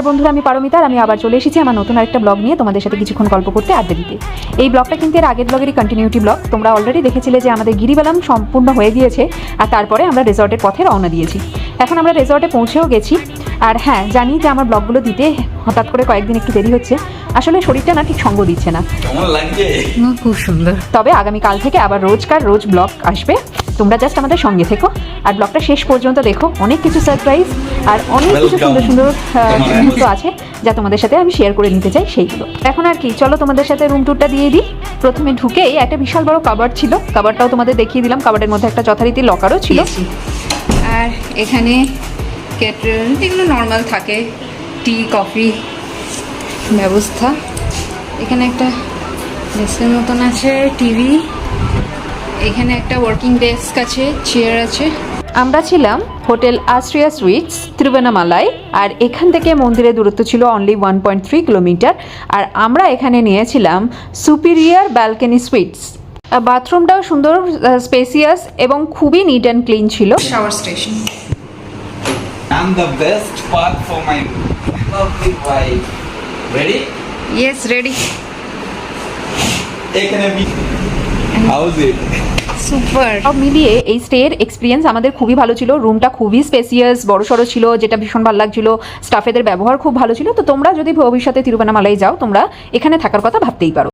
নমস্কার বন্ধুরা, আমি পারমিতা আর আমি আবার চলে এসেছি আমার নতুন আরেকটা ব্লগ নিয়ে তোমাদের সাথে কিছুক্ষণ গল্প করতে আড্ডা দিতে। এই ব্লগটা কিন্তু এর আগের ব্লগেরই কন্টিনিউটি ব্লগ। তোমরা অলরেডি দেখেছিলে যে আমাদের গিরিবালাম সম্পূর্ণ হয়ে গিয়েছে আর তারপরে আমরা রিসর্টের পথে রওনা দিয়েছি। এখন আমরা রিসর্টে পৌঁছেও গেছি। আর হ্যাঁ, জানি যে আমার ব্লগগুলো দিতে হঠাৎ করে কয়েকদিন একটু দেরি হচ্ছে, আসলে শরীরটা না ঠিক সঙ্গ দিচ্ছে না। খুব সুন্দর। তবে আগামীকাল থেকে আবার রোজ ব্লগ আসবে, তোমরা জাস্ট আমাদের সঙ্গে থেকো আর ব্লগটা শেষ পর্যন্ত দেখো। অনেক কিছু সারপ্রাইজ আর অনেক কিছু সুন্দর সুন্দর মুহূর্ত আছে যা তোমাদের সাথে আমি শেয়ার করে নিতে চাই সেইগুলো। এখন আর কি, চলো তোমাদের সাথে রুম ট্যুরটা দিয়ে দিই। প্রথমে ঢুকেই একটা বিশাল বড় কাবার্ড ছিল, কাবার্ডটাও তোমাদের দেখিয়ে দিলাম। কাবার্ডের মধ্যে একটা যথারীতি লকারও ছিল। আর এখানে কেটল, এগুলো নর্মাল থাকে, টি কফি ব্যবস্থা। এখানে একটা ডেস্কের মতন আছে, টিভি। এখানে একটা ওয়ার্কিং ডেস্ক আছে, চেয়ার আছে। আমরা ছিলাম হোটেল আশ্রিয়া সুইটস তিরুভান্নামালাই, আর এখান থেকে মন্দিরের দূরত্ব ছিল অনলি 1.3 কিলোমিটার। আর আমরা এখানে নিয়েছিলাম সুপিরিয়ার ব্যালকনি সুইটস। বাথরুমটাও সুন্দর, স্পেসিয়াস এবং খুবই নিট অ্যান্ড ক্লিন ছিল। Shower station. I'm the best part for my lovely wife. Ready? Yes, ready. এখানে how's it? সুপার। সব মিলিয়ে এই স্টের এক্সপিরিয়েন্স আমাদের খুবই ভালো ছিল। রুমটা খুবই স্পেসিয়াস, বড়সড় ছিল, যেটা ভীষণ ভালো লাগছিল। স্টাফেদের ব্যবহার খুব ভালো ছিল। তো তোমরা যদি ভবিষ্যতে তিরুভান্নামালাই যাও, তোমরা এখানে থাকার কথা ভাবতেই পারো।